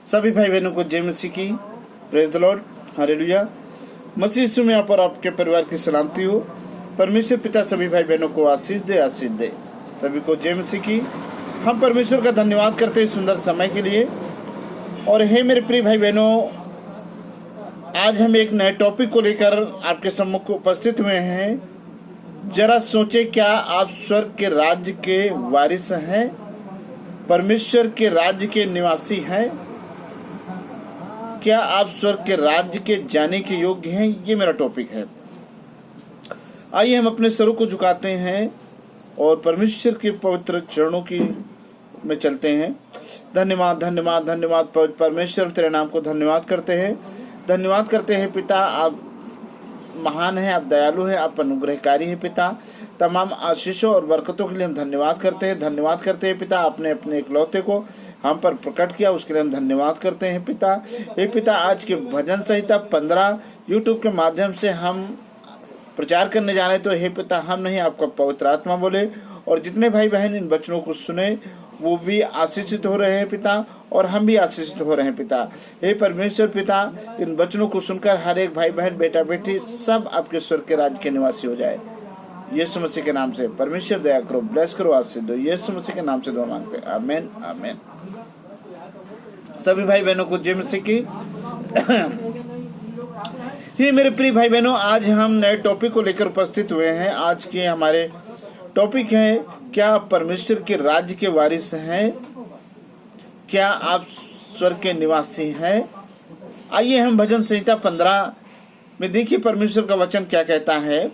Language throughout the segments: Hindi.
सभी भाई बहनों को जय मसीह की। Praise the lord, hallelujah. मसीह यीशु में यहाँ पर आपके परिवार की सलामती हो। परमेश्वर पिता सभी भाई बहनों को आशीष दे, आशीष दे। सभी को जय मसीह की। हम परमेश्वर का धन्यवाद करते हैं सुंदर समय के लिए। और हे मेरे प्रिय भाई बहनों, आज हम एक नए टॉपिक को लेकर आपके सम्मुख उपस्थित हुए हैं। जरा सोचे, क्या आप स्वर्ग के राज्य के वारिस हैं? परमेश्वर के राज्य के निवासी हैं? क्या आप स्वर्ग के राज्य के जाने के योग्य हैं? ये मेरा टॉपिक है। आइए हम अपने सरों को झुकाते हैं और परमेश्वर के पवित्र चरणों की में चलते हैं। धन्यवाद धन्यवाद धन्यवाद परमेश्वर, तेरे नाम को धन्यवाद करते हैं। धन्यवाद करते हैं पिता, आप महान है, आप दयालु है, आप अनुग्रहकारी है पिता। तमाम आशीषों और बरकतों के लिए हम धन्यवाद करते हैं। धन्यवाद करते हैं पिता, आपने अपने इकलौते को हम पर प्रकट किया, उसके लिए हम धन्यवाद करते हैं पिता। हे पिता, आज के भजन संहिता 15 यूट्यूब के माध्यम से हम प्रचार करने जा रहे हैं। तो हे पिता, हम नहीं, आपका पवित्र आत्मा बोले, और जितने भाई बहन इन वचनों को सुने वो भी आशीषित हो रहे हैं पिता, और हम भी आशीषित हो रहे हैं पिता। हे परमेश्वर पिता, इन वचनों को सुनकर हर एक भाई बहन, बेटा बेटी सब आपके स्वर्ग के राज्य के निवासी हो जाए। यीशु मसीह के नाम से परमेश्वर दया करो, ब्लेस करो, आशीष दो। यीशु मसीह के नाम से दुआ मांगते हैं, आमीन आमीन। सभी भाई बहनों को जय मसीह की। ही मेरे प्रिय भाई बहनों, आज हम नए टॉपिक को लेकर उपस्थित हुए हैं। आज के हमारे टॉपिक है, क्या आप परमेश्वर के राज्य के वारिस हैं? क्या आप स्वर्ग के निवासी हैं? आइए हम भजन संहिता 15 में देखिए परमेश्वर का वचन क्या कहता है।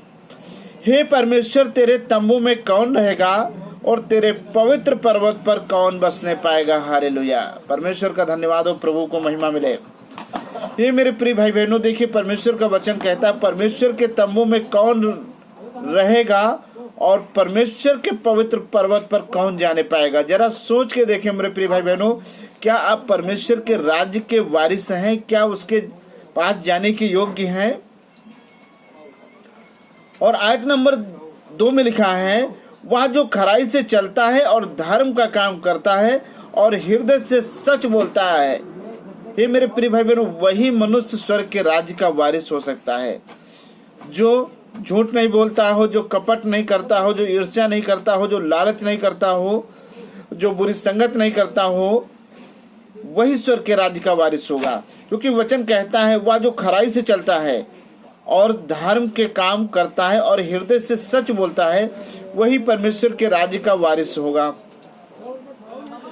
हे परमेश्वर, तेरे तंबू में कौन रहेगा और तेरे पवित्र पर्वत पर कौन बसने पाएगा? हालेलुया। परमेश्वर का धन्यवाद हो, प्रभु को महिमा मिले। ये मेरे प्रिय भाई बहनों, देखिए परमेश्वर का वचन कहता है, परमेश्वर के तंबू में कौन रहेगा और परमेश्वर के पवित्र पर्वत पर कौन जाने पाएगा? जरा सोच के देखें मेरे प्रिय भाई बहनों, क्या आप परमेश्वर के राज्य के वारिस हैं? क्या उसके पास जाने के योग्य हैं? और आयत नंबर 2 में लिखा है, वह जो खराई से चलता है और धर्म का काम करता है और हृदय से सच बोलता है। ये मेरे प्रिय भाई बहनों, वही मनुष्य स्वर्ग के राज्य का वारिस हो सकता है। जो झूठ नहीं बोलता हो, जो कपट नहीं करता हो, जो ईर्ष्या नहीं करता हो, जो लालच नहीं करता हो, जो बुरी संगत नहीं करता हो, वही स्वर्ग के राज्य का वारिस होगा। क्योंकि वचन कहता है, वह जो खराई से चलता है और धर्म के काम करता है और हृदय से सच बोलता है, वही परमेश्वर के राज्य का वारिस होगा,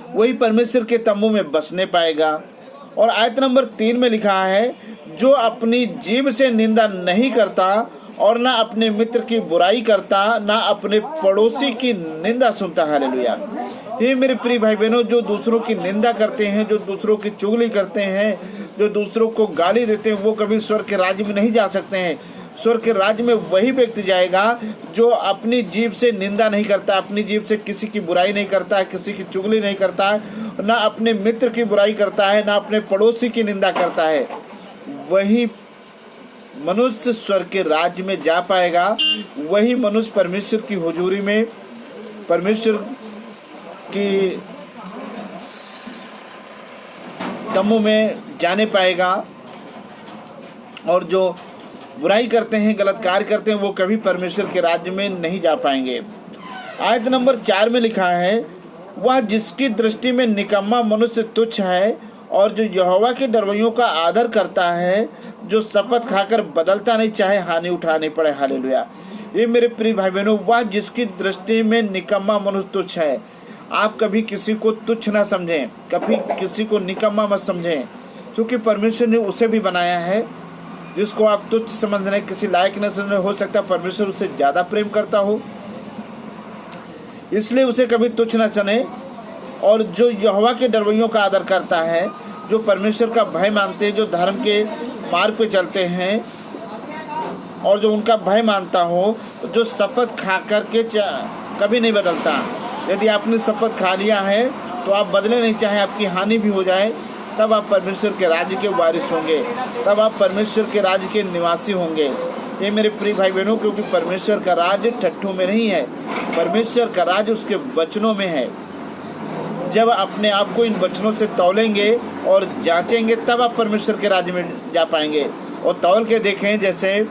वही परमेश्वर के तंबू में बसने पाएगा। और आयत नंबर 3 में लिखा है, जो अपनी जीभ से निंदा नहीं करता और ना अपने मित्र की बुराई करता, ना अपने पड़ोसी की निंदा सुनता। हालेलुया। ये मेरे प्रिय भाई बहनों, जो दूसरों की निंदा करते हैं, जो दूसरों की चुगली करते हैं, जो दूसरों को गाली देते हैं, वो कभी स्वर्ग के राज्य में नहीं जा सकते हैं। स्वर्ग के राज्य में वही व्यक्ति जाएगा जो अपनी जीभ से निंदा नहीं करता, अपनी जीभ से किसी की बुराई नहीं करता, किसी की चुगली नहीं करता, ना अपने मित्र की बुराई करता है, ना अपने पड़ोसी की निंदा करता है। वही मनुष्य स्वर्ग के राज्य में जा पाएगा। वही मनुष्य परमेश्वर की हुजूरी में, परमेश्वर की तंबू में जाने पाएगा। और जो बुराई करते हैं, गलत कार्य करते हैं, वो कभी परमेश्वर के राज्य में नहीं जा पाएंगे। आयत नंबर 4 में लिखा है, वह जिसकी दृष्टि में निकम्मा मनुष्य तुच्छ है और जो यहोवा के डरवैयों का आदर करता है, जो शपथ खाकर बदलता नहीं, चाहे हानि उठानी पड़े। हालेलुया। ये मेरे प्रिय भाई बहनों, वह जिसकी दृष्टि में निकम्मा मनुष्य तुच्छ है। आप कभी किसी को तुच्छ ना समझें, कभी किसी को निकम्मा मत समझें, क्योंकि परमेश्वर ने उसे भी बनाया है। जिसको आप तुच्छ समझ रहे, किसी लायक न समझ, हो सकता है परमेश्वर उसे ज्यादा प्रेम करता हो, इसलिए उसे कभी तुच्छ न चने। और जो यहोवा के डरवैयों का आदर करता है, जो परमेश्वर का भय मानते हैं, जो धर्म के मार्ग पे चलते हैं और जो उनका भय मानता हो, जो शपथ खा करके कभी नहीं बदलता। यदि आपने शपथ खा लिया है तो आप बदले नहीं, चाहे आपकी हानि भी हो जाए, तब आप परमेश्वर के राज्य के वारिस होंगे, तब आप परमेश्वर के राज्य के निवासी होंगे। ये मेरे प्रिय भाई बहनों, क्योंकि परमेश्वर का राज्य ठट्ठों में नहीं है, परमेश्वर का राज्य उसके वचनों में है। जब अपने आप को इन वचनों से तौलेंगे और जांचेंगे, तब आप परमेश्वर के राज्य में जा पाएंगे। और तौल के देखें, जैसे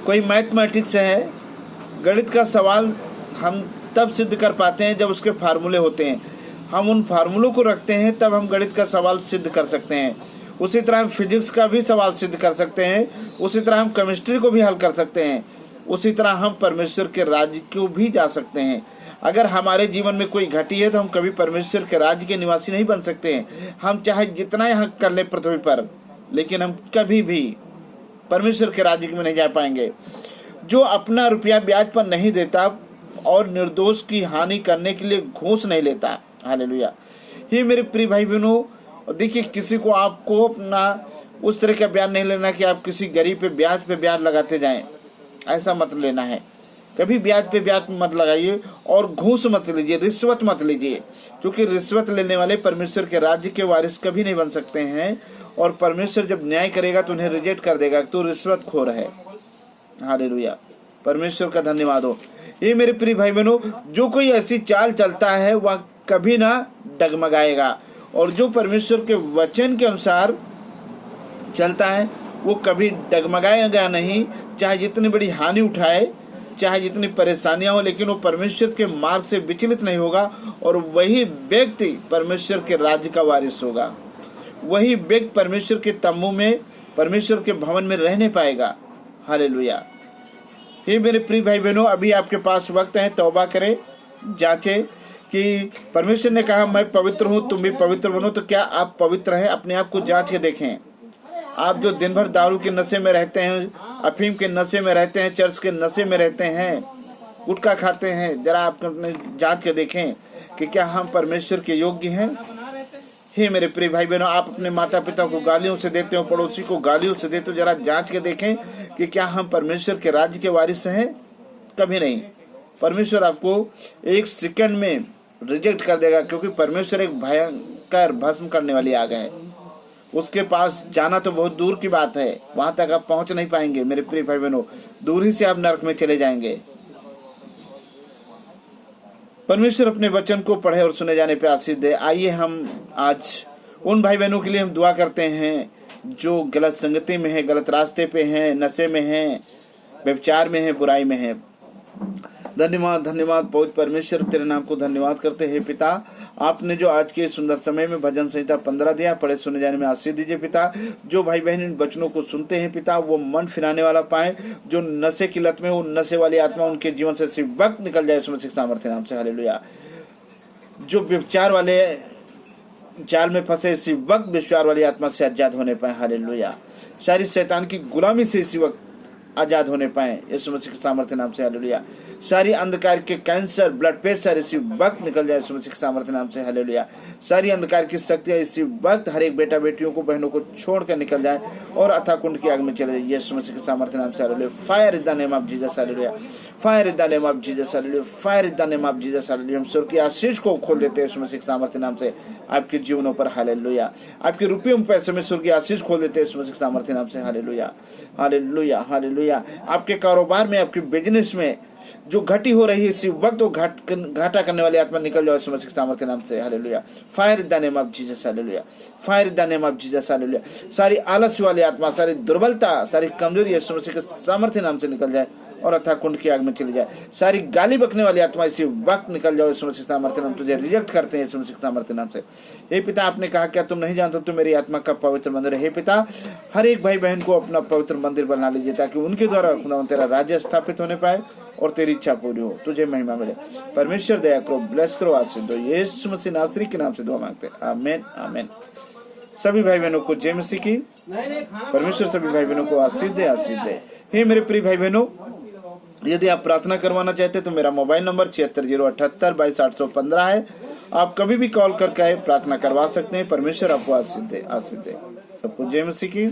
कोई मैथमेटिक्स है, गणित का सवाल हम तब सिद्ध कर पाते हैं जब उसके फार्मूले होते हैं। हम उन फार्मूलों को रखते हैं, तब हम गणित का सवाल सिद्ध कर सकते हैं। उसी तरह हम फिजिक्स का भी सवाल सिद्ध कर सकते हैं, उसी तरह हम केमिस्ट्री को भी हल कर सकते हैं, उसी तरह हम परमेश्वर के राज्य को भी जा सकते हैं। अगर हमारे जीवन में कोई घटी है तो हम कभी परमेश्वर के राज्य के निवासी नहीं बन सकते हैं। हम चाहे जितना यहाँ कर ले पृथ्वी पर, लेकिन हम कभी भी परमेश्वर के राज्य में नहीं जा पाएंगे। जो अपना रुपया ब्याज पर नहीं देता और निर्दोष की हानि करने के लिए घूस नहीं लेता। हालेलुया। ये मेरे प्रिय भाई बहनों, देखिए, किसी को आपको अपना उस तरह का ब्याज नहीं लेना कि आप किसी गरीब पे ब्याज लगाते जाएं। ऐसा मत लेना है। कभी ब्याज पे ब्याज मत लगाइए और घूस मत लीजिए, रिश्वत मत लीजिए, क्योंकि रिश्वत लेने वाले परमेश्वर के राज्य के वारिस कभी नहीं बन सकते हैं। और परमेश्वर जब न्याय करेगा तो उन्हें रिजेक्ट कर देगा, तो रिश्वतखोर है। हालेलुया। परमेश्वर का धन्यवाद हो। ये मेरे प्रिय भाई बहनों, जो कोई ऐसी चाल चलता है वह कभी ना डगमगाएगा, और जो परमेश्वर के वचन के अनुसार चलता है वो कभी डगमगाएगा नहीं। चाहे जितनी बड़ी हानि उठाए, चाहे जितनी परेशानियां हो, लेकिन वो परमेश्वर के मार्ग से विचलित नहीं होगा। और वही व्यक्ति परमेश्वर के राज्य का वारिस होगा। वही व्यक्ति परमेश्वर के तम्बू में, परमेश्वर के भवन में रहने पाएगा। हालेलुया। ये मेरे प्रिय भाई बहनों, अभी आपके पास वक्त है, तौबा करें, जांचें कि परमेश्वर ने कहा मैं पवित्र हूँ, तुम भी पवित्र बनो। तो क्या आप पवित्र हैं? अपने आप को जांच के देखें। आप जो दिन भर दारू के नशे में रहते हैं, अफीम के नशे में रहते हैं, चर्च के नशे में रहते हैं, गुटखा खाते हैं, जरा आप अपने जांच के देखें कि क्या हम परमेश्वर के योग्य हैं। हे मेरे प्रिय भाई बहनों, आप अपने माता पिता को गालियों से देते हो, पड़ोसी को गालियों से देते हो, जरा जांच के देखें कि क्या हम परमेश्वर के राज्य के वारिस हैं। कभी नहीं। परमेश्वर आपको एक सेकंड में रिजेक्ट कर देगा, क्योंकि परमेश्वर एक भयंकर भस्म करने वाली आग है। उसके पास जाना तो बहुत दूर की बात है, वहां तक आप पहुंच नहीं पाएंगे मेरे प्रिय भाई बहनों। दूर ही से आप नरक में चले जाएंगे। परमेश्वर अपने वचन को पढ़े और सुने जाने पे आशीष दे। आइए हम आज उन भाई बहनों के लिए हम दुआ करते हैं जो गलत संगति में है, गलत रास्ते पे हैं, नशे में हैं, व्यभिचार में है, बुराई में है। धन्यवाद धन्यवाद पवित्र परमेश्वर, तेरे नाम को धन्यवाद करते हैं पिता। आपने जो आज के सुंदर समय में भजन संहिता 15 दिया, पढ़े सुने जाने में आशीष दीजिए पिता। जो भाई बहन इन वचनों को सुनते हैं पिता, वो मन फिराने वाला पाए। जो नशे की लत में, वो नशे वाली आत्मा उनके जीवन से इसी वक्त निकल जाए, उसमें सामर्थ्य नाम से। हालेलुया। जो व्यभिचार वाले जाल में फंसे, इसी वक्त व्यभिचार वाली आत्मा से आजाद होने पाए। हालेलुया। सारी शैतान की गुलामी से इसी वक्त आजाद होने पाए, यीशु मसीह के सामर्थ्य नाम से। हालेलुया। सारी अंधकार के कैंसर, ब्लड प्रेशर इसी वक्त निकल जाए, यीशु मसीह के सामर्थ्य नाम से। हालेलुया। सारी अंधकार की शक्तियां इसी वक्त हर एक बेटा बेटियों को, बहनों को छोड़कर निकल जाए और अथाह कुंड की आग में चले जाए, यीशु मसीह के सामर्थ्य नाम से। Hallelujah. Fire in the name of Jesus. Hallelujah. Fire in the name of Jesus. Hallelujah. Fire in the name of Jesus. Hallelujah. हम स्वर्ग की आशीष को खोल देते हैं यीशु मसीह के सामर्थ्य नाम से आपके जीवनों पर। हालेलुया। आपके रुपयों पैसे में स्वर्ग की आशीष खोल देते हैं यीशु मसीह के सामर्थ्य नाम से। हालेलुया। हालेलुया। हालेलुया। आपके कारोबार में, आपके बिजनेस में जो घटी हो रही है, इसी वक्त वो घाटा करने वाली आत्मा निकल जाए यीशु मसीह के सामर्थ्य नाम से। Hallelujah. Fire in the name of Jesus. Hallelujah. Fire in the name of Jesus. Hallelujah. सारी आलस्य वाली आत्मा, सारी दुर्बलता, सारी कमजोरी यीशु मसीह के सामर्थ्य नाम से निकल जाए और अथाह कुंड की आग में चली जाए। सारी गाली बकने वाली आत्मा इसी वक्त निकल जाओ यीशु मसीह के सामर्थ्य नाम। तुझे रिजेक्ट करते हैं यीशु मसीह के सामर्थ्य नाम से। हे पिता, आपने कहा क्या तुम नहीं जानते तुम मेरी आत्मा का पवित्र मंदिर है। हे पिता, हर एक भाई बहन को अपना पवित्र मंदिर बना लीजिए, ताकि उनके द्वारा तेरा राज्य स्थापित होने पाए और तेरी इच्छा पूरी हो, तुझे महिमा मिले। परमेश्वर दया करो, ब्लेस करो, आशीष दो। यीशु मसीह नासरी के नाम से दुआ मांगते हैं। आमीन आमीन। सभी भाई बहनों को जय मसीह की। परमेश्वर सभी भाई बहनों को आशीष दे, आशीष दे। हे मेरे प्रिय भाई बहनों, यदि आप प्रार्थना करवाना चाहते हैं तो मेरा मोबाइल नंबर 7608722815 है। आप कभी भी कॉल करके प्रार्थना करवा सकते हैं। परमेश्वर आपको आशीष दे, आशीष दे। सबको जय मसीह की।